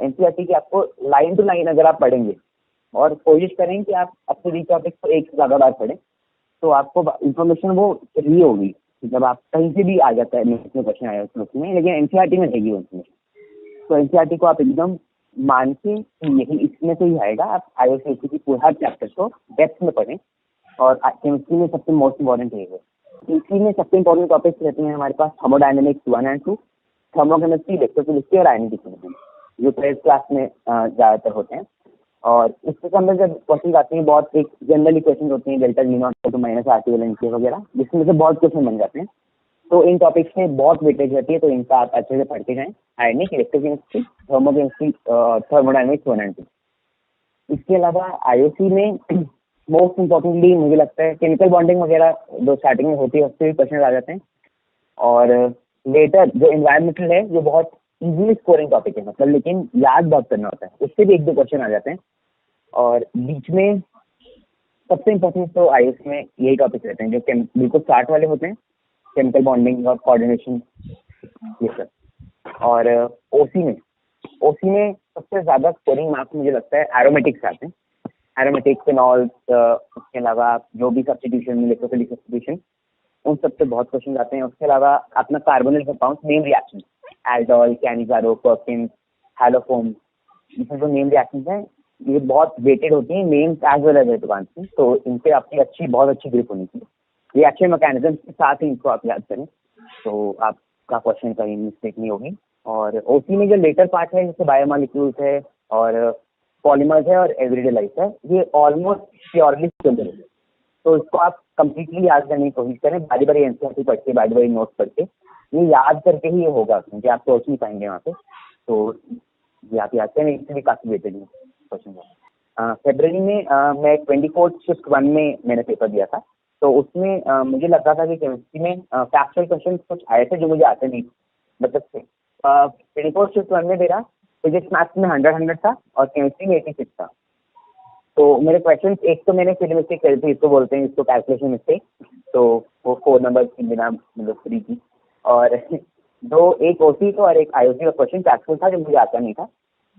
Speaker 3: एनसीईआरटी की आपको लाइन टू लाइन अगर आप पढ़ेंगे और कोशिश करें कि आप अपने री टॉपिक को एक से ज़्यादा बार पढ़ें तो आपको इन्फॉर्मेशन वो रही होगी। जब आप कहीं से भी आ जाता है में क्वेश्चन आया उसमें, लेकिन एनसीईआरटी में रहेगी वो इन्फॉर्मेशन। तो एनसीईआरटी को आप एकदम मान के यही इसमें से ही आएगा, आप आईओसी ओसी की हर चैप्टर को डेप्थ में पढ़ें। और केमिस्ट्री में सबसे मोस्ट इम्पॉर्टेंट है वो। इसी में सबसे इंपॉर्टेंट टॉपिक्स रहते हैं हमारे पास थर्मोडायनेमिक्स 1 और 2, थर्मोकेमिस्ट्री, इलेक्ट्रोकेमिस्ट्री और आयनिक केमिस्ट्री, जो 12th क्लास में ज़्यादातर होते हैं। और इसके अंदर जब क्वेश्चन आते हैं बहुत एक जनरली क्वेश्चन होते हैं डेल्टा जी नॉट तो माइनस आरटी वैलेंसी वगैरह, जिसमें से बहुत क्वेश्चन बन जाते हैं। तो इन टॉपिक्स में बहुत वेटेज रहती है, तो इनका आप अच्छे से पढ़ के जाएँ। आयनिक, इलेक्ट्रोकेमिस्ट्री, थर्मोकेमिस्ट्री, थर्मोडायनेमिक्स 1 और 2। इसके अलावा आईओसी में मोस्ट इम्पॉर्टेंटली मुझे लगता है केमिकल बॉन्डिंग वगैरह जो स्टार्टिंग में होती है उससे भी क्वेश्चन आ जाते हैं। और लेटर जो एनवायरमेंटल है जो बहुत इजीली स्कोरिंग टॉपिक है, मतलब लेकिन याद बहुत करना होता है, उससे भी 1-2 क्वेश्चन आ जाते हैं। और बीच में सबसे इम्पोर्टेंट तो आईओसी में यही टॉपिक रहते हैं जो बिल्कुल स्टार्ट वाले होते हैं, केमिकल बॉन्डिंग और कोऑर्डिनेशन ये सब। और ओसी में सबसे ज़्यादा स्कोरिंग मार्क्स मुझे लगता है एरोमेटिक्स आते हैं। एरोमेटिक्स, फिनॉल्स, उसके अलावा जो भी सब्स्टिट्यूशन, इलेक्ट्रोफिलिक सब्स्टिट्यूशन, उन सब से बहुत क्वेश्चन आते हैं। उसके अलावा अपना carbonyl compounds, name reaction, aldol, Cannizzaro, Perkin, haloform, इसमें जो नेम रिएक्शंस हैं ये बहुत वेटेड होती हैं, mains as well as advance, तो इन पे आपकी बहुत अच्छी ग्रिप होनी चाहिए। रिएक्शन मैकेनिज्म के साथ ही इनको आप याद करें तो आपका क्वेश्चन कहीं मिस्टेक नहीं होगी। और ओसी में जो लेटर पार्ट है जैसे बायोमॉलिक्यूल्स है और पॉलीमर्स है और एवरीडे लाइफ है, ये ऑलमोस्ट प्योरली सिमिलर है। तो इसको आप कंप्लीटली याद करने की कोशिश करें, बारी बारी एनसीईआरटी पढ़ के, बारी बारी नोट्स पढ़ के, ये याद करके ही ये होगा, क्योंकि आप सोच नहीं पाएंगे वहाँ पे। तो ये आप याद करें, इससे भी काफ़ी वेटेड है क्वेश्चन। फरवरी में मैं 24th शिफ्ट 1 में मैंने पेपर दिया था, तो उसमें मुझे लग रहा था कि केमिस्ट्री में फैक्चुअल क्वेश्चन कुछ आए थे जो मुझे आते नहीं, मतलब 24th शिफ्ट 1 में मेरा फिजिक्स मैथ्स में 100 था और केमिस्ट्री में 86 था। तो मेरे क्वेश्चन, एक तो मैंने फिर मिस्टेक करी थी, इसको बोलते हैं इसको कैलकुलेशन मिस्टेक, तो वो 4 नंबर की बिना मतलब फ्री की। और एक ओसी को और एक आईओसी का क्वेश्चन कैलकुलेशन था जो मुझे आता नहीं था,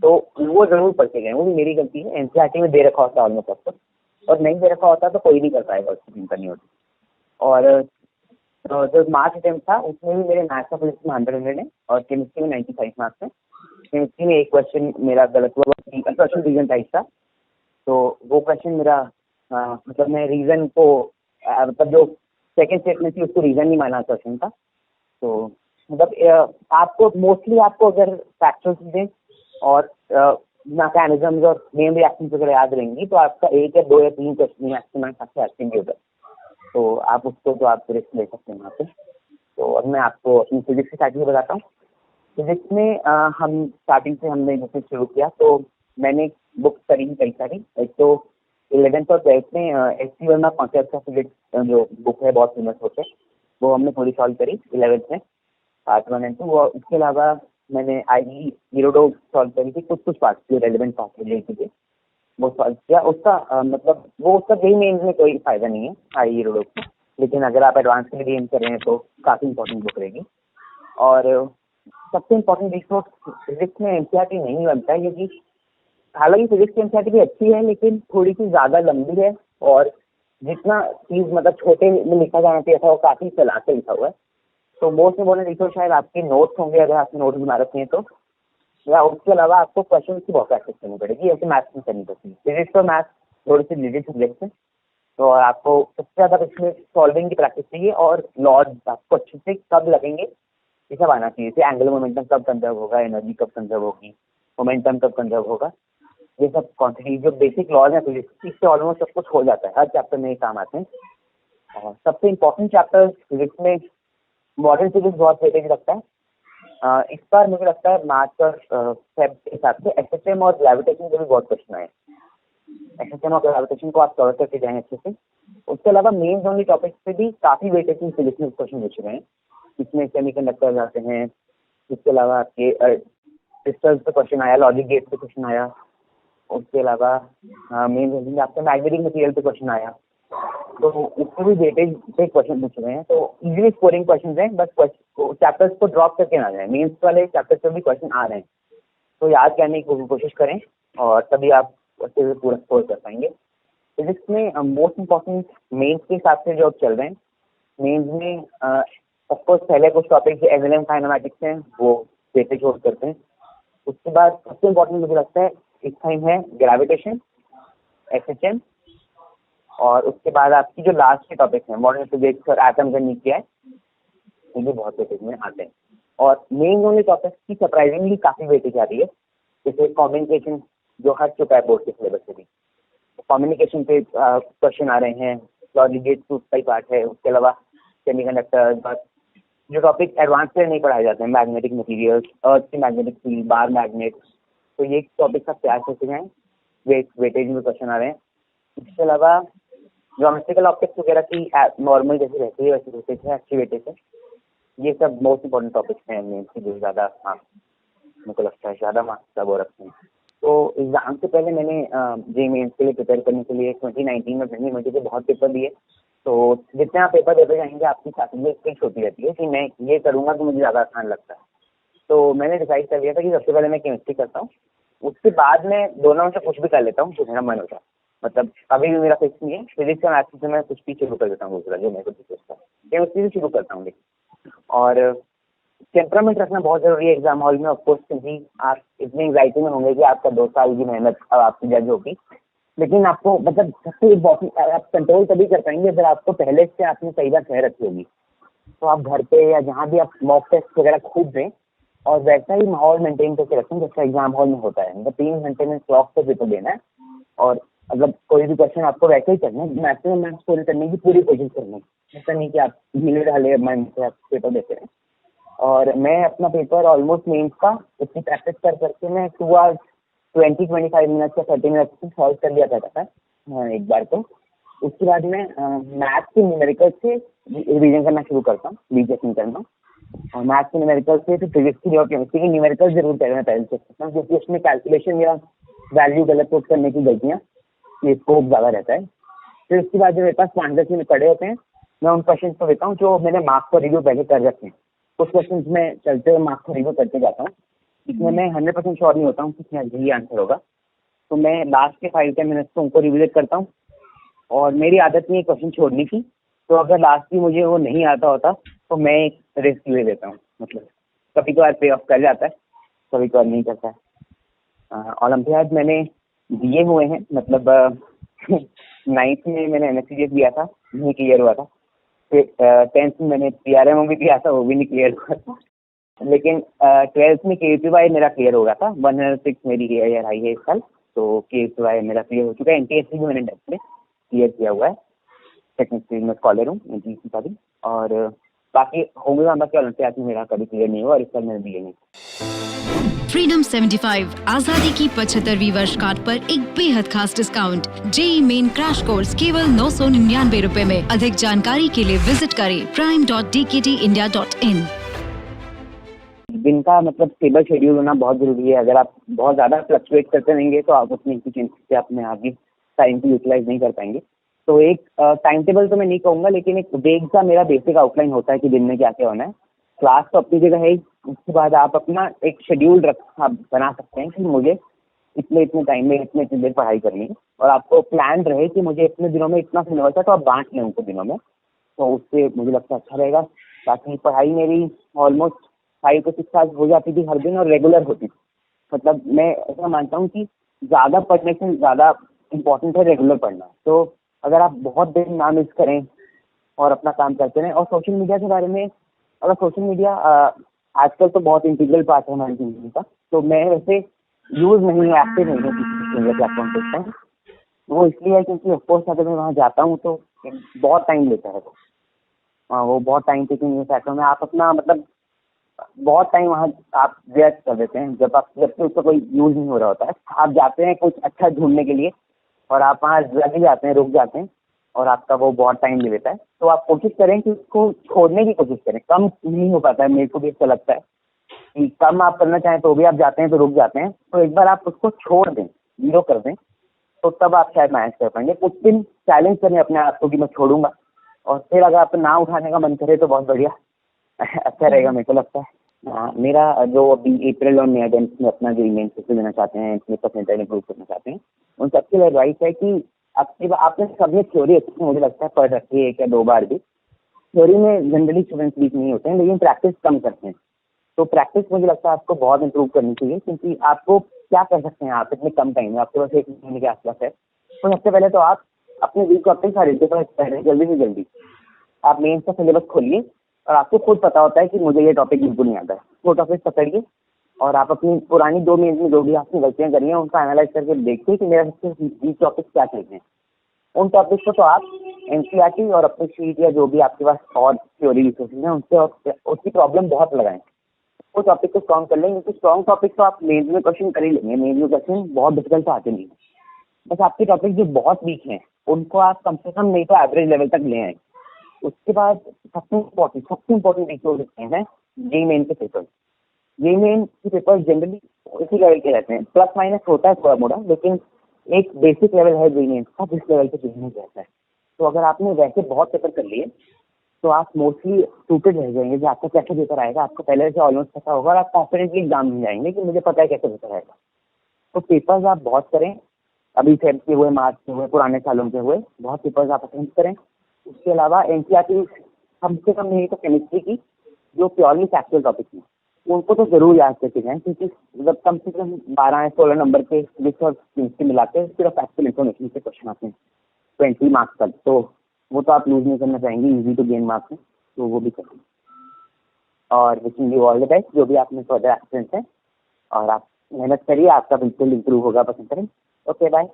Speaker 3: तो वो जरूर पढ़ के गए, वो भी मेरी गलती है। एनसीईआरटी में दे रखा होता ऑलमोस्ट सबको, और नहीं दे रखा होता तो कोई नहीं कर पाएगा, उसकी चिंता नहीं होती। और जो मार्क्स अटेम्प्ट था उसमें भी मेरे मैथ्स और फिजिक्स में 100 है और केमिस्ट्री में 95 मार्क्स है। केमिस्ट्री में एक क्वेश्चन मेरा गलत हुआ, क्वेश्चन रीजन टाइप था, तो वो क्वेश्चन मेरा मतलब मैं रीजन को मतलब जो सेकंड स्टेटमेंट थी उसको रीजन नहीं माना क्वेश्चन था। तो मतलब आपको मोस्टली आपको अगर फैक्टर्स दें और मैकेनिज्म्स और नेम रिएक्शंस वगैरह याद रहेंगी तो आपका 1 या 2 या 3 क्वेश्चन मैक्सिमम सबसे अच्छे भी होगा, तो आप उसको तो आप रिस्क ले सकते हैं वहाँ पे। तो अब मैं आपको अपनी फिजिक्स की स्टार्टिंग बताता हूँ। फिजिक्स में हम स्टार्टिंग से हमने जैसे शुरू किया तो मैंने बुक्स करी कई सारी। एक तो 11th और 12th में SC. Verma concept of physics जो बुक है बहुत फेमस होते हैं, वो हमने पूरी सॉल्व करी 11th में, पार्ट 1 और 2। और उसके अलावा मैंने आई हीरोडो सॉल्व करी थी, कुछ पार्ट जो रेलिवेंट पार्ट थे वो सॉल्व किया। उसका मतलब वो उसका जेईई मेंस में कोई फायदा नहीं है आई हीरोडो का, लेकिन अगर आप एडवांस के लिए एम कर रहे हैं तो काफ़ी इंपॉर्टेंट बुक रहेगी। और सबसे इम्पोर्टेंट रिसोर्स फिजिक्स में एनसीईआरटी नहीं बनता है, क्योंकि हालांकि फिजिक्स की एनसीईआरटी भी अच्छी है लेकिन थोड़ी सी ज़्यादा लंबी है, और जितना चीज़ मतलब छोटे में लिखा जाना चाहिए था वो काफ़ी चला के लिखा हुआ है। तो मोस्ट इम्पोर्टेंट रिसोर्स शायद आपके नोट्स होंगे, अगर आपने नोट्स बना रखे हैं तो, या उसके अलावा आपको क्वेश्चन की बहुत प्रैक्टिस करनी पड़ेगी, ऐसे मैथ्स में करनी पड़ती है। फिजिक्स और मैथ्स थोड़ी सी रिलेटेड सब्जेक्ट्स हैं, तो आपको सबसे ज़्यादा इसमें सॉल्विंग की प्रैक्टिस चाहिए, और लॉज आपको अच्छे से कब लगेंगे ये सब आना चाहिए। जैसे एंगुलर मोमेंटम कब कंजर्व होगा, एनर्जी कब कंजर्व होगी, मोमेंटम कब कंजर्व होगा, ये सब क्वांटिटी जो बेसिक लॉज है फिजिक्स, इससे ऑलमोस्ट सब कुछ हो जाता है, हर चैप्टर में ये काम आते हैं। और सबसे इम्पोर्टेंट चैप्टर फिजिक्स में मॉडर्न फिजिक्स बहुत वेटेज रखता है। इस बार मुझे लगता है मैथ्स और फेब के हिसाब से एसएचएम और ग्रेविटेशन के भी बहुत क्वेश्चन आए। एसएचएम और ग्रेविटेशन को आप कवर करके जाएं अच्छे से। उसके अलावा मेन ओनली टॉपिक से भी काफ़ी वेटेज में फिजिक्स में क्वेश्चन पूछ रहे हैं, इसमें सेमीकंडक्टर्स आते हैं, इसके अलावा आपके क्रिस्टल्स पे क्वेश्चन आया, लॉजिक गेट पे क्वेश्चन आया, उसके अलावा मेन आपका मैग्नेटिक मटेरियल पे क्वेश्चन आया। तो उसमें भी वेटेज पे क्वेश्चन पूछ रहे हैं, तो इजीली स्कोरिंग क्वेश्चन हैं, बस चैप्टर्स को ड्रॉप करके ना जाए, मेंस वाले चैप्टर्स पे भी क्वेश्चन आ रहे हैं, तो याद करने की कोशिश करें और तभी आप अच्छे से पूरा स्कोर कर पाएंगे। फिजिक्स में मोस्ट इम्पॉर्टेंट मेंस के हिसाब से जो अब चल रहे हैं, मेंस में ऑफकोर्स पहले कुछ टॉपिक एसएलएम काइनेमैटिक्स हैं वो वेटेज होल्ड करते हैं। उसके बाद सबसे इम्पोर्टेंट मुझे लगता है इस टाइम है ग्रेविटेशन, एसएचएम, और उसके बाद आपकी जो लास्ट के टॉपिक हैं मॉडर्न फिजिक्स और एटम का नीचे है, वो भी बहुत वेटेज में आते हैं। और मेन ओनली टॉपिक्स की सरप्राइजिंगली काफ़ी वेटेज आ रही है, जैसे कम्युनिकेशन जो हट चुका है बोर्ड के सिलेबस से भी, कम्युनिकेशन पे क्वेश्चन आ रहे हैं, लॉजिक प्रूफ का ही पार्ट है, उसके अलावा सेमीकंडक्टर, जो टॉपिक एडवांस से नहीं पढ़ाए जाते हैं, मैग्नेटिक मटेरियल्स, अर्थ की मैग्नेटिक फील्ड, बार मैग्नेट, तो ये टॉपिक का तैयार करते हैं, वेटेज में क्वेश्चन आ रहे हैं। इसके अलावा ज्योमेट्रिकल ऑब्जेक्ट्स वगैरह की नॉर्मल जैसे रहती है वैसे वेटेज है, अच्छी वेटेज है। ये सब मोस्ट इंपॉर्टेंट टॉपिक्स हैं मेन से जो ज़्यादा मेरे को लगता है ज़्यादा मार्क्स का वो रखते हैं। तो एग्ज़ाम से पहले मैंने जे मेंस के लिए प्रिपेयर करने के लिए 2019 में 2020 के बहुत पेपर दिए, तो जितने आप पेपर देते जाएंगे आपकी स्टार्टिंग स्टेज होती रहती है कि मैं ये करूँगा तो मुझे ज़्यादा आसान लगता है। तो मैंने डिसाइड कर लिया था कि सबसे पहले मैं केमिस्ट्री करता हूँ, उसके बाद मैं दोनों में से कुछ भी कर लेता हूँ जो मेरा मन होता है। मतलब अभी भी मेरा फिक्स नहीं है, फिजिक्स और मैथ्स से मैं कुछ भी शुरू कर देता हूँ दूसरा जो मेरे को दिखता है, केमिस्ट्री से शुरू करता हूँ। लेकिन और टेम्परामेंट रखना बहुत ज़रूरी है एग्जाम हॉल में, ऑफकोर्स, क्योंकि आप इतनी एंग्जाइटी में होंगे कि आपका 2 साल की मेहनत अब आपकी जज होगी, लेकिन आपको मतलब सबसे इम्पोर्टेंट आप कंट्रोल तभी कर पाएंगे अगर आपको पहले से आपने सही बात कह रखी होगी। तो आप घर पे या जहाँ भी आप मॉक टेस्ट वगैरह खूब दें और वैसा ही माहौल मेंटेन करके रखें जैसा एग्जाम हॉल में होता है। मतलब 3 घंटे में क्लॉक पे पेपर देना है और मतलब कोई भी क्वेश्चन आपको वैसे ही करना है, मैक्सिमम मार्क्स स्कोर करने की पूरी कोशिश करनी है। ऐसा नहीं कि आप ढीले ढाले माइंड से आप पेपर देते हैं। और मैं अपना पेपर ऑलमोस्ट मेंस का इतनी प्रैक्टिस कर करके मैं 2 आवर्स 20-25 मिनट या 30 मिनट में सॉल्व कर लिया करता था एक बार तो। उसके बाद मैं मैथ्स के न्यूमेरिकल से रिवीजन करना शुरू करता हूँ, रीचेकिंग करना, और मैथ्स के न्यूमेरिकल से फिर फिजिक्स की और केमिस्ट्री की न्यूमेरिकल जरूर करना पहले चेक करता हूँ, क्योंकि उसमें कैलकुलेशन या वैल्यू गलत पुट करने की गलतियाँ ये स्कोप ज़्यादा रहता है। फिर उसके बाद जो मेरे पास 5-10 मिनट पड़े होते हैं मैं उन क्वेश्चन को देता हूँ जो मैंने मार्क्स को रिव्यू पहले कर रखे हैं। कुछ क्वेश्चन में चलते हुए मार्क्स को रिव्यू करते जाता हूँ, इसमें मैं 100% श्योर नहीं होता हूँ कि यही आंसर होगा, तो मैं लास्ट के 5-10 मिनट्स को उनको रिविजिट करता हूँ। और मेरी आदत नहीं है क्वेश्चन छोड़ने की, तो अगर लास्ट की मुझे वो नहीं आता होता तो मैं एक रिस्क ले लेता हूँ। मतलब कभी कभार पे ऑफ कर जाता है, कभी कभार नहीं करता है। ओलंपियाड मैंने दिए हुए हैं, मतलब 9th में मैंने एमएससीजीएस दिया था, नहीं क्लियर हुआ था। फिर 10th में मैंने पीआरएमओ भी दिया था, वो भी नहीं क्लियर हुआ था। लेकिन 12th में केपीवाई मेरा क्लियर हो गया था, 106 मेरी ईयर आई है इस साल, तो केपीवाई मेरा क्लियर हो चुका है। एनटीएससी भी मैंने डेप्थ में क्लियर किया हुआ है, सेकंड स्टेज में स्कॉलर हूँ एनटीएससी का भी। और बाकी होगा बाकी ओलंपियाड में मेरा कभी क्लियर नहीं हुआ और इस साल मैंने दिए नहीं।
Speaker 2: फ्रीडम 75 आजादी की 75वीं वर्षगांठ पर एक बेहद खास discount. JEE main crash course केवल 999 रुपए में। अधिक जानकारी के लिए विजिट करें prime.dktindia.in।
Speaker 3: दिन का मतलब स्टेबल शेड्यूल होना बहुत जरूरी है। अगर आप बहुत ज़्यादा फ्लक्चुएट करते रहेंगे तो आप अपनी एफिशिएंसी से अपने आगे टाइम को यूटिलाइज नहीं कर पाएंगे। तो एक टाइम टेबल तो मैं नहीं कहूँगा, लेकिन एक वेग का मेरा बेसिक आउटलाइन होता है कि दिन में क्या क्या होना है। क्लास तो अपनी जगह है, उसके बाद आप अपना एक शेड्यूल बना सकते हैं कि मुझे इतने टाइम में इतने देर पढ़ाई करनी है, और आपको प्लान रहे कि मुझे इतने दिनों में इतना सिलेबस है, तो आप बांट लें उनको दिनों में, तो उससे मुझे लगता है अच्छा रहेगा। ताकि पढ़ाई मेरी ऑलमोस्ट 5 to 6 आवर्स हो जाती थी हर दिन और रेगुलर होती थी। मतलब मैं ऐसा मानता हूँ कि ज़्यादा पढ़ने से ज़्यादा इम्पोर्टेंट है रेगुलर पढ़ना। तो अगर आप बहुत दिन ना मिस करें और अपना काम करते रहें। और सोशल मीडिया के बारे में, अगर सोशल मीडिया आजकल तो बहुत इंटीग्रल पार्ट है हमारी जिंदगी का, तो मैं वैसे यूज़ नहीं है, एक्टिव नहीं है सोशल मीडिया प्लेटफॉर्म पे। वो इसलिए है क्योंकि ऑफकोर्स अगर मैं वहाँ जाता हूँ तो बहुत टाइम लेता है वो बहुत टाइम टेकिंग फैक्टर में। आप अपना मतलब बहुत टाइम वहाँ आप व्यस्त कर देते हैं जबकि उसका कोई यूज़ नहीं हो रहा होता है। आप जाते हैं कुछ अच्छा ढूंढने के लिए और आप वहाँ लग जाते हैं, रुक जाते हैं, और आपका वो बहुत टाइम ले लेता है। तो आप कोशिश करें कि उसको छोड़ने की कोशिश करें। कम नहीं हो पाता है, मेरे को भी अच्छा लगता है कि कम आप करना चाहें तो भी आप जाते हैं तो रुक जाते हैं। तो एक बार आप उसको छोड़ दें, जीरो कर दें, तो तब आप शायद मैनेज कर पाएंगे। कुछ दिन चैलेंज करें अपने आप को कि मैं छोड़ूंगा, और फिर अगर आपको ना उठाने का मन करे तो बहुत बढ़िया अच्छा रहेगा मेरे को लगता है। मेरा जो अभी अप्रैल और मई में अपना जो मेन पेपर देना चाहते हैं, अपने परसेंटाइल इंप्रूव करना चाहते हैं, उन सबके लिए एडवाइस है कि आपने सबने थ्योरी अच्छी मुझे लगता है पढ़ रखी है 1 या 2 बार भी। थ्योरी में जनरली स्टूडेंट्स वीक नहीं होते हैं, लेकिन प्रैक्टिस कम करते हैं। तो प्रैक्टिस मुझे लगता है आपको बहुत इंप्रूव करनी चाहिए, क्योंकि आपको क्या कर सकते हैं आप इतने कम टाइम में, आपके पास 1 महीने के आसपास है। तो सबसे पहले तो आप अपने वीक टॉपिक्स आइडेंटिफाई करें जल्दी से जल्दी। आप मेंस का सिलेबस खोलिए और आपको खुद पता होता है कि मुझे ये टॉपिक बिल्कुल नहीं आता है, वो टॉपिक पकड़िए और आप अपनी पुरानी 2 मेंस में जो भी आपने गलतियाँ करी हैं उनको एनालाइज करके देखिए कि मेरा सबसे वीक टॉपिक्स क्या चल रहे हैं। उन टॉपिक्स को तो आप एनसीईआरटी और अपनी शीट या जो भी आपके पास और थ्योरी रिसोर्सेज हैं उनसे और उसकी प्रॉब्लम बहुत लगाएं, वो टॉपिक को स्ट्रॉन्ग कर लेंगे, क्योंकि स्ट्रॉन्ग टॉपिक तो आप मेंस में क्वेश्चन कर ही लेंगे। मेंस में क्वेश्चन बहुत डिफिकल्ट तो आते नहीं, बस आपके टॉपिक जो बहुत वीक हैं उनको आप कम से कम नहीं तो एवरेज लेवल तक ले आए। उसके बाद सबसे इम्पोर्टेंट एक देखते हैं जेईई मेन के पेपर। जेईई मेन के पेपर जनरली इसी लेवल के रहते हैं, प्लस माइनस होता है थोड़ा मोड़ा, लेकिन एक बेसिक लेवल है जेईई मेन का जिस लेवल पे जेईई मेन रहता है। तो अगर आपने वैसे बहुत पेपर कर लिए तो आप मोस्टली सूटेड रह जाएंगे कि आपका कैसे पेपर आएगा, आपको पहले से ऑलमोस्ट पता होगा और आप कॉन्फिडेंटली एग्जाम में जाएंगे कि मुझे पता है कैसे पेपर आएगा। तो पेपर्स आप बहुत करें, अभी फेब के हुए, मार्च के हुए, पुराने सालों के हुए बहुत पेपर्स आप अटेंड करें। उसके अलावा एनसीईआरटी कम से कम नहीं तो केमिस्ट्री की जो प्योरली फैक्चुअल टॉपिक हैं उनको तो जरूर याद करके जाएं, क्योंकि मतलब कम से कम 12 या 16 नंबर के फिजिक्स और केमिस्ट्री मिलाते सिर्फ फैक्चुअल इन्फॉर्मेशन के क्वेश्चन आते हैं 20 मार्क्स तक, तो वो तो आप लूज नहीं करना चाहेंगे, इजी टू गेन मार्क्स में, तो वो भी करें। और wishing you all the best जो भी आपने फर्दर एक्सपीरियंस है, और आप मेहनत करिए, आपका बिल्कुल इंप्रूव होगा परसेंटेज। Okay bye.